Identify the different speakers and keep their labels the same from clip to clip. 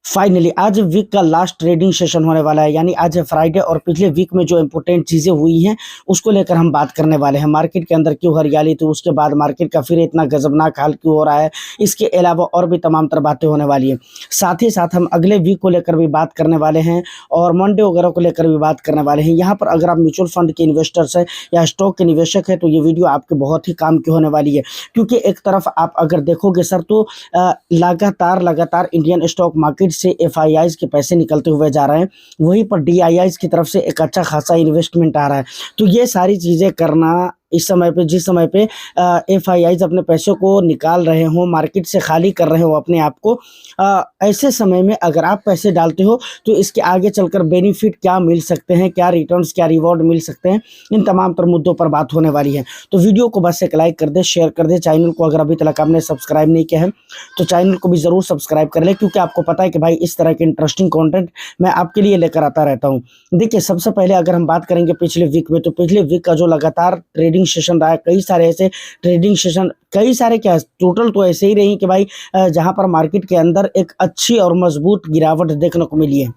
Speaker 1: Finally आज week का last trading session होने वाला है, यानी आज है फ्राइडे और पिछले वीक में जो इंपॉर्टेंट चीज़ें हुई हैं उसको लेकर हम बात करने वाले हैं। मार्केट के अंदर क्यों हरियाली थी, उसके बाद मार्केट का फिर इतना गजबनाक हाल क्यों हो रहा है, इसके अलावा और भी तमाम तरह बातें होने वाली है। साथ ही साथ हम अगले वीक को लेकर भी बात करने वाले हैं और मंडे वगैरह को लेकर भी बात करने वाले हैं। यहाँ पर अगर आप म्यूचुअल फंड के इन्वेस्टर्स हैं या स्टॉक के निवेशक हैं तो ये वीडियो आपके बहुत ही काम की होने वाली है, क्योंकि एक तरफ आप अगर देखोगे सर तो लगातार इंडियन स्टॉक मार्केट से एफआईआईज के पैसे निकलते हुए जा रहे हैं, वहीं पर डीआईआईज की तरफ से एक अच्छा खासा इन्वेस्टमेंट आ रहा है। तो ये सारी चीज़ें करना इस समय पे, जिस समय पे एफआईआईज अपने पैसों को निकाल रहे हो, मार्केट से खाली कर रहे हो अपने आप को, ऐसे समय में अगर आप पैसे डालते हो तो इसके आगे चलकर बेनिफिट क्या मिल सकते हैं, क्या रिटर्न्स, क्या रिवॉर्ड मिल सकते हैं, इन तमाम तर मुद्दों पर बात होने वाली है। तो वीडियो को बस एक लाइक कर दे, शेयर कर दे। चैनल को अगर अभी तक आपने सब्सक्राइब नहीं किया है तो चैनल को भी ज़रूर सब्सक्राइब कर ले, क्योंकि आपको पता है कि भाई इस तरह के इंटरेस्टिंग कंटेंट मैं आपके लिए लेकर आता रहता हूँ। देखिए, सबसे पहले अगर हम बात करेंगे पिछले वीक में, तो पिछले वीक का जो लगातार ट्रेडिंग सेशन रहा है, कई सारे ऐसे ट्रेडिंग सेशन, कई सारे क्या टोटल तो ऐसे ही रही कि भाई जहां पर मार्केट के अंदर एक अच्छी और मजबूत गिरावट देखने को मिली है।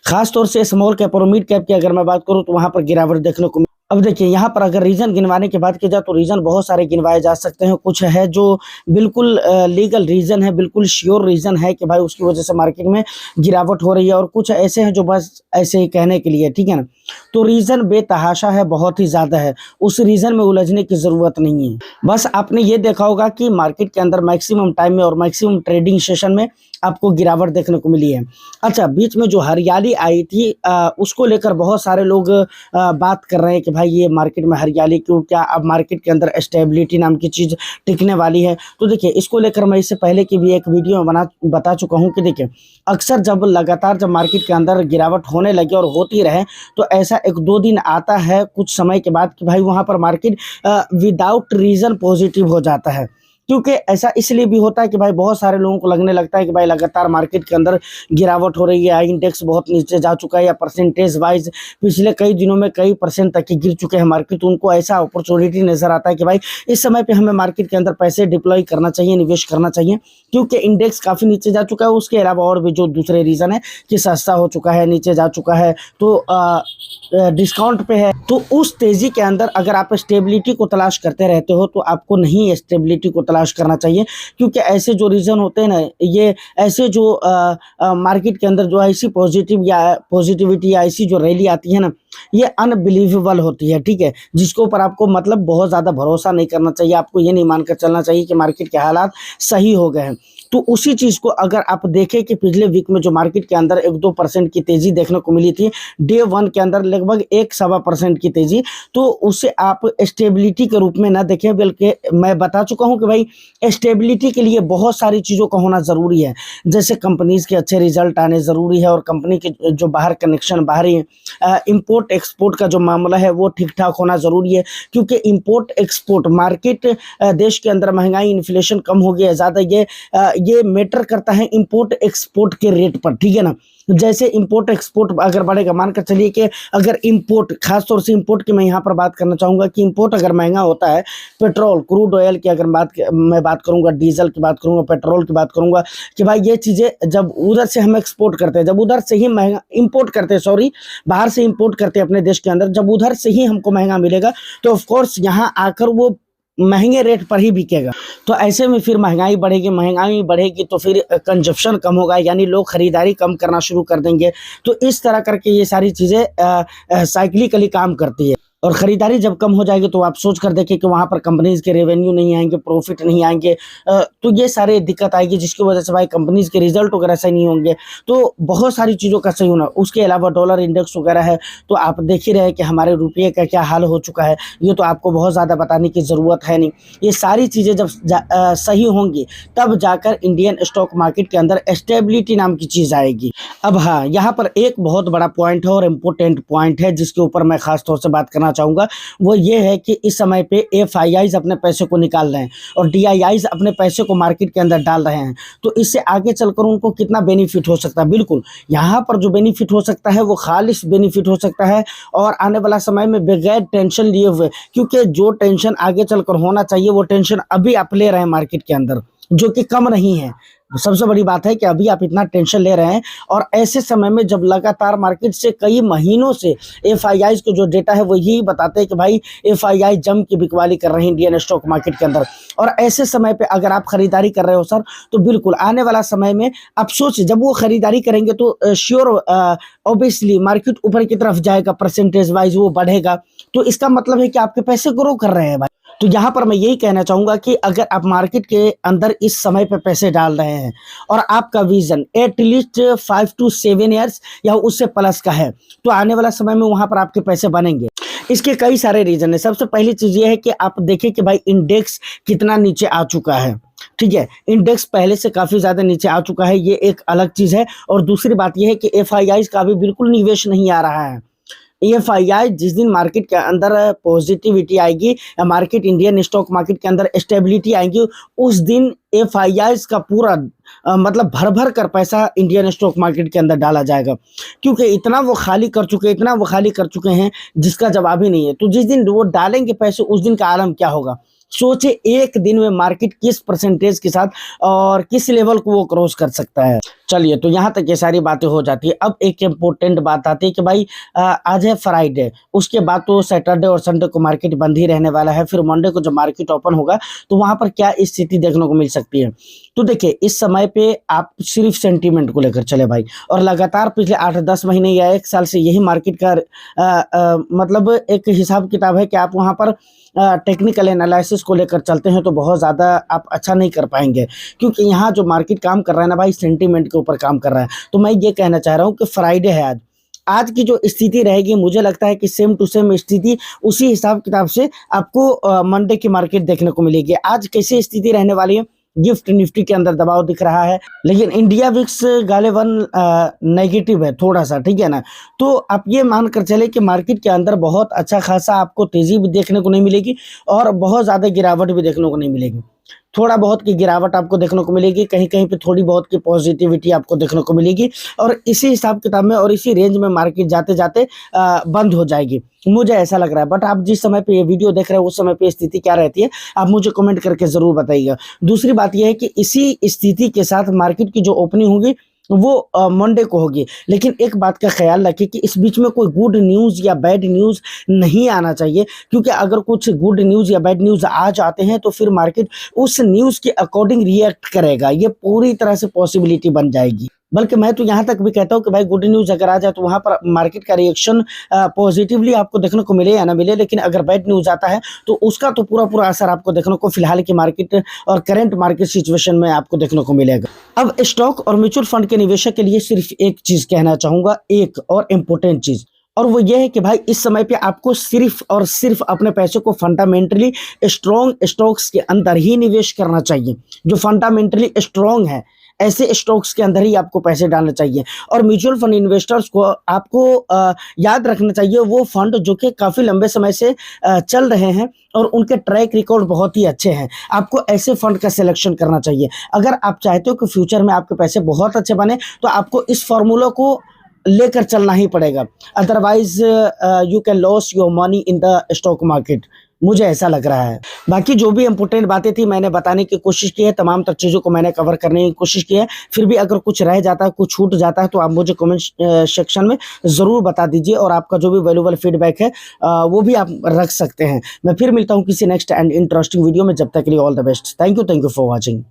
Speaker 1: खास तौर से स्मॉल कैप और मिड कैप की अगर मैं बात करूं तो वहां पर गिरावट देखने को। अब देखिए, यहाँ पर अगर रीज़न गिनवाने की बात की जाए तो रीज़न बहुत सारे गिनवाए जा सकते हैं। कुछ है जो बिल्कुल लीगल रीज़न है, बिल्कुल श्योर रीज़न है कि भाई उसकी वजह से मार्केट में गिरावट हो रही है, और कुछ ऐसे हैं जो बस ऐसे ही कहने के लिए, ठीक है ना। तो रीज़न बेतहाशा है, बहुत ही ज़्यादा है, उस रीज़न में उलझने की ज़रूरत नहीं है। बस आपने ये देखा होगा कि मार्केट के अंदर मैक्सिमम टाइम में और मैक्सिमम ट्रेडिंग सेशन में आपको गिरावट देखने को मिली है। अच्छा, बीच में जो हरियाली आई थी उसको लेकर बहुत सारे लोग बात कर रहे हैं कि भाई ये मार्केट में हरियाली क्यों, क्या अब मार्केट के अंदर स्टेबिलिटी नाम की चीज़ टिकने वाली है। तो देखिए, इसको लेकर मैं इससे पहले की भी एक वीडियो में बता चुका हूँ कि देखिए, अक्सर जब मार्केट के अंदर गिरावट होने लगे और होती रहे तो ऐसा एक दो दिन आता है कुछ समय के बाद कि भाई वहाँ पर मार्केट विदाउट रीज़न पॉजिटिव हो जाता है। क्योंकि ऐसा इसलिए भी होता है कि भाई बहुत सारे लोगों को लगने लगता है कि भाई लगातार मार्केट के अंदर गिरावट हो रही है, इंडेक्स बहुत नीचे जा चुका है, या परसेंटेज वाइज पिछले कई दिनों में कई परसेंट तक की गिर चुके हैं मार्केट। तो उनको ऐसा अपॉर्चुनिटी नज़र आता है कि भाई इस समय पे हमें मार्केट के अंदर पैसे डिप्लॉय करना चाहिए, निवेश करना चाहिए, क्योंकि इंडेक्स काफ़ी नीचे जा चुका है। उसके अलावा और भी जो दूसरे रीज़न है कि सस्ता हो चुका है, नीचे जा चुका है, तो डिस्काउंट पे है। तो उस तेज़ी के अंदर अगर आप स्टेबिलिटी को तलाश करते रहते हो तो आपको नहीं स्टेबिलिटी को तलाश करना चाहिए, क्योंकि ऐसे जो रीज़न होते हैं ना, ये ऐसे जो मार्केट के अंदर जो ऐसी पॉजिटिविटी या ऐसी जो रैली आती है ना, ये अनबिलीवेबल होती है, ठीक है, जिसके ऊपर आपको मतलब बहुत ज़्यादा भरोसा नहीं करना चाहिए। आपको ये नहीं मानकर चलना चाहिए कि मार्केट के हालात सही हो गए हैं। तो उसी चीज़ को अगर आप देखें कि पिछले वीक में जो मार्केट के अंदर 1-2% की तेज़ी देखने को मिली थी, डे 1 के अंदर लगभग 1-1.25% की तेज़ी, तो उसे आप स्टेबिलिटी के रूप में ना देखें, बल्कि मैं बता चुका हूं कि भाई स्टेबिलिटी के लिए बहुत सारी चीज़ों का होना ज़रूरी है। जैसे कंपनीज़ के अच्छे रिजल्ट आने ज़रूरी है, और कंपनी के जो बाहर कनेक्शन, बाहरी इम्पोर्ट एक्सपोर्ट का जो मामला है वो ठीक ठाक होना ज़रूरी है, क्योंकि इम्पोर्ट एक्सपोर्ट मार्केट, देश के अंदर महंगाई, इन्फ्लेशन कम हो गया ज़्यादा, ये मैटर करता है इंपोर्ट एक्सपोर्ट के रेट पर, ठीक है ना। जैसे इंपोर्ट एक्सपोर्ट अगर बढ़ेगा, मानकर चलिए कि अगर इंपोर्ट, खास तौर से इंपोर्ट की मैं यहाँ पर बात करना चाहूँगा कि इंपोर्ट अगर महंगा होता है, पेट्रोल, क्रूड ऑयल की अगर मैं बात करूँगा, डीजल की बात करूँगा, पेट्रोल की बात करूँगा, कि भाई ये चीज़ें जब उधर से हम एक्सपोर्ट करते हैं, जब उधर से ही महंगा इंपोर्ट करते हैं, सॉरी, बाहर से इंपोर्ट करते हैं अपने देश के अंदर, जब उधर से ही हमको महंगा मिलेगा तो ऑफकोर्स यहाँ आकर वो महंगे रेट पर ही बिकेगा। तो ऐसे में फिर महंगाई बढ़ेगी तो फिर कंजप्शन कम होगा, यानी लोग खरीदारी कम करना शुरू कर देंगे। तो इस तरह करके ये सारी चीज़ें साइक्लिकली काम करती है, और ख़रीदारी जब कम हो जाएगी तो आप सोच कर देखिए कि वहाँ पर कंपनीज़ के रेवेन्यू नहीं आएंगे, प्रॉफिट नहीं आएंगे, तो ये सारे दिक्कत आएगी, जिसकी वजह से भाई कंपनीज़ के रिजल्ट वगैरह सही नहीं होंगे। तो बहुत सारी चीज़ों का सही होना, उसके अलावा डॉलर इंडेक्स वगैरह है, तो आप देख ही रहे कि हमारे रुपये का क्या हाल हो चुका है, ये तो आपको बहुत ज़्यादा बताने की ज़रूरत है नहीं। ये सारी चीज़ें जब सही होंगी तब जाकर इंडियन स्टॉक मार्केट के अंदर स्टेबिलिटी नाम की चीज़ आएगी। अब हाँ, यहाँ पर एक बहुत बड़ा पॉइंट है और इम्पोर्टेंट पॉइंट है जिसके ऊपर मैं खास तौर से बात करना चाहूँगा, वो ये है कि इस समय पे एफआईआईज अपने पैसे को निकाल रहे हैं और डीआईआईज अपने पैसे को मार्केट के अंदर डाल रहे हैं। तो इससे आगे चलकर उनको कितना बेनिफिट हो सकता है, बिल्कुल यहाँ पर जो बेनिफिट हो सकता है वो खालिश बेनिफिट हो सकता है, और आने वाला समय में बगैर टेंशन लिए हुए, क्योंकि जो टेंशन आगे चलकर होना चाहिए वो टेंशन अभी आप ले रहे हैं मार्केट के अंदर, जो कि कम नहीं है। सबसे बड़ी बात है कि अभी आप इतना टेंशन ले रहे हैं और ऐसे समय में जब लगातार मार्केट से कई महीनों से एफआईआईज को जो डेटा है वो यही बताते हैं कि भाई एफआईआई जम की बिकवाली कर रहे हैं इंडियन स्टॉक मार्केट के अंदर। और ऐसे समय पे अगर आप खरीदारी कर रहे हो सर, तो बिल्कुल आने वाला समय में आप सोचिए, जब वो खरीदारी करेंगे तो श्योर ऑब्वियसली मार्केट ऊपर की तरफ जाएगा, परसेंटेज वाइज वो बढ़ेगा, तो इसका मतलब है कि आपके पैसे ग्रो कर रहे हैं भाई। तो यहाँ पर मैं यही कहना चाहूंगा कि अगर आप मार्केट के अंदर इस समय पे पैसे डाल रहे हैं और आपका विजन एटलीस्ट 5 to 7 ईयर्स या उससे प्लस का है, तो आने वाला समय में वहां पर आपके पैसे बनेंगे। इसके कई सारे रीजन है। सबसे पहली चीज ये है कि आप देखिए कि भाई इंडेक्स कितना नीचे आ चुका है। ठीक है, इंडेक्स पहले से काफी ज्यादा नीचे आ चुका है, ये एक अलग चीज है। और दूसरी बात यह है कि एफआईआई का भी बिल्कुल निवेश नहीं आ रहा है। एफआईआई जिस दिन मार्केट के अंदर पॉजिटिविटी आएगी या मार्केट इंडियन स्टॉक मार्केट के अंदर स्टेबिलिटी आएगी, उस दिन एफआईआई का पूरा मतलब भर भर कर पैसा इंडियन स्टॉक मार्केट के अंदर डाला जाएगा, क्योंकि इतना वो खाली कर चुके इतना वो खाली कर चुके हैं जिसका जवाब ही नहीं है। तो जिस दिन वो डालेंगे पैसे, उस दिन का आलम क्या होगा। सोचे एक दिन में मार्केट किस परसेंटेज के साथ और किस लेवल को वो क्रॉस कर सकता है। चलिए, तो यहाँ तक ये सारी बातें हो जाती है। अब एक इम्पोर्टेंट बात आती है कि भाई आज है फ्राइडे, उसके बाद तो सैटरडे और संडे को मार्केट बंद ही रहने वाला है। फिर मंडे को जब मार्केट ओपन होगा तो वहां पर क्या स्थिति देखने को मिल सकती है। तो देखिए, इस समय पे आप सिर्फ सेंटीमेंट को लेकर चले भाई, और लगातार पिछले 8-10 महीने या 1 साल से यही मार्केट का मतलब एक हिसाब किताब है कि आप वहां पर टेक्निकल एनालिसिस को लेकर चलते हैं तो बहुत ज़्यादा आप अच्छा नहीं कर पाएंगे, क्योंकि यहाँ जो मार्केट काम कर रहा है ना भाई, सेंटीमेंट के ऊपर काम कर रहा है। तो मैं ये कहना चाह रहा हूँ कि फ्राइडे है आज, आज की जो स्थिति रहेगी मुझे लगता है कि सेम टू सेम स्थिति उसी हिसाब किताब से आपको मंडे की मार्केट देखने को मिलेगी। आज कैसी स्थिति रहने वाली है, गिफ्ट निफ्टी के अंदर दबाव दिख रहा है, लेकिन इंडिया विक्स गालिबन नेगेटिव है थोड़ा सा, ठीक है ना। तो आप ये मानकर चले कि मार्केट के अंदर बहुत अच्छा खासा आपको तेजी भी देखने को नहीं मिलेगी और बहुत ज़्यादा गिरावट भी देखने को नहीं मिलेगी। थोड़ा बहुत की गिरावट आपको देखने को मिलेगी, कहीं कहीं पे थोड़ी बहुत की पॉजिटिविटी आपको देखने को मिलेगी, और इसी हिसाब किताब में और इसी रेंज में मार्केट जाते जाते बंद हो जाएगी, मुझे ऐसा लग रहा है। बट आप जिस समय पे ये वीडियो देख रहे हैं उस समय पे स्थिति क्या रहती है, आप मुझे कमेंट करके जरूर बताइएगा। दूसरी बात यह है कि इसी स्थिति के साथ मार्केट की जो ओपनिंग होगी वो मंडे को होगी, लेकिन एक बात का ख्याल रखिए कि इस बीच में कोई गुड न्यूज़ या बैड न्यूज़ नहीं आना चाहिए, क्योंकि अगर कुछ गुड न्यूज़ या बैड न्यूज़ आ जाते हैं तो फिर मार्केट उस न्यूज़ के अकॉर्डिंग रिएक्ट करेगा, ये पूरी तरह से पॉसिबिलिटी बन जाएगी। बल्कि मैं तो यहाँ तक भी कहता हूँ कि भाई गुड न्यूज़ अगर आ जाए तो वहाँ पर मार्केट का रिएक्शन पॉजिटिवली आपको देखने को मिले या ना मिले, लेकिन अगर बैड न्यूज़ आता है तो उसका तो पूरा पूरा असर आपको देखने को फिलहाल की मार्केट और करंट मार्केट सिचुएशन में आपको देखने को मिलेगा। अब स्टॉक और म्यूचुअल फंड के निवेशक के लिए सिर्फ एक चीज़ कहना चाहूँगा, एक और इम्पोर्टेंट चीज़, और वो ये है कि भाई इस समय पे आपको सिर्फ और सिर्फ अपने पैसों को फंडामेंटली स्ट्रॉन्ग स्टॉक्स के अंदर ही निवेश करना चाहिए, जो फंडामेंटली स्ट्रॉन्ग है ऐसे स्टॉक्स के अंदर ही आपको पैसे डालना चाहिए। और म्यूचुअल फंड इन्वेस्टर्स को आपको याद रखना चाहिए वो फंड जो कि काफ़ी लंबे समय से चल रहे हैं और उनके ट्रैक रिकॉर्ड बहुत ही अच्छे हैं, आपको ऐसे फंड का सिलेक्शन करना चाहिए। अगर आप चाहते हो कि फ्यूचर में आपके पैसे बहुत अच्छे बने तो आपको इस फॉर्मूला को लेकर चलना ही पड़ेगा, otherwise you can loss your money in the stock market, मुझे ऐसा लग रहा है। बाकी जो भी इंपॉर्टेंट बातें थी मैंने बताने की कोशिश की है, तमाम तक चीज़ों को मैंने कवर करने की कोशिश की है। फिर भी अगर कुछ रह जाता है, कुछ छूट जाता है तो आप मुझे कमेंट सेक्शन में ज़रूर बता दीजिए, और आपका जो भी वैल्यूबल फीडबैक है वो भी आप रख सकते हैं। मैं फिर मिलता हूँ किसी नेक्स्ट एंड इंटरेस्टिंग वीडियो में, जब तक के लिए all the best. Thank you for watching.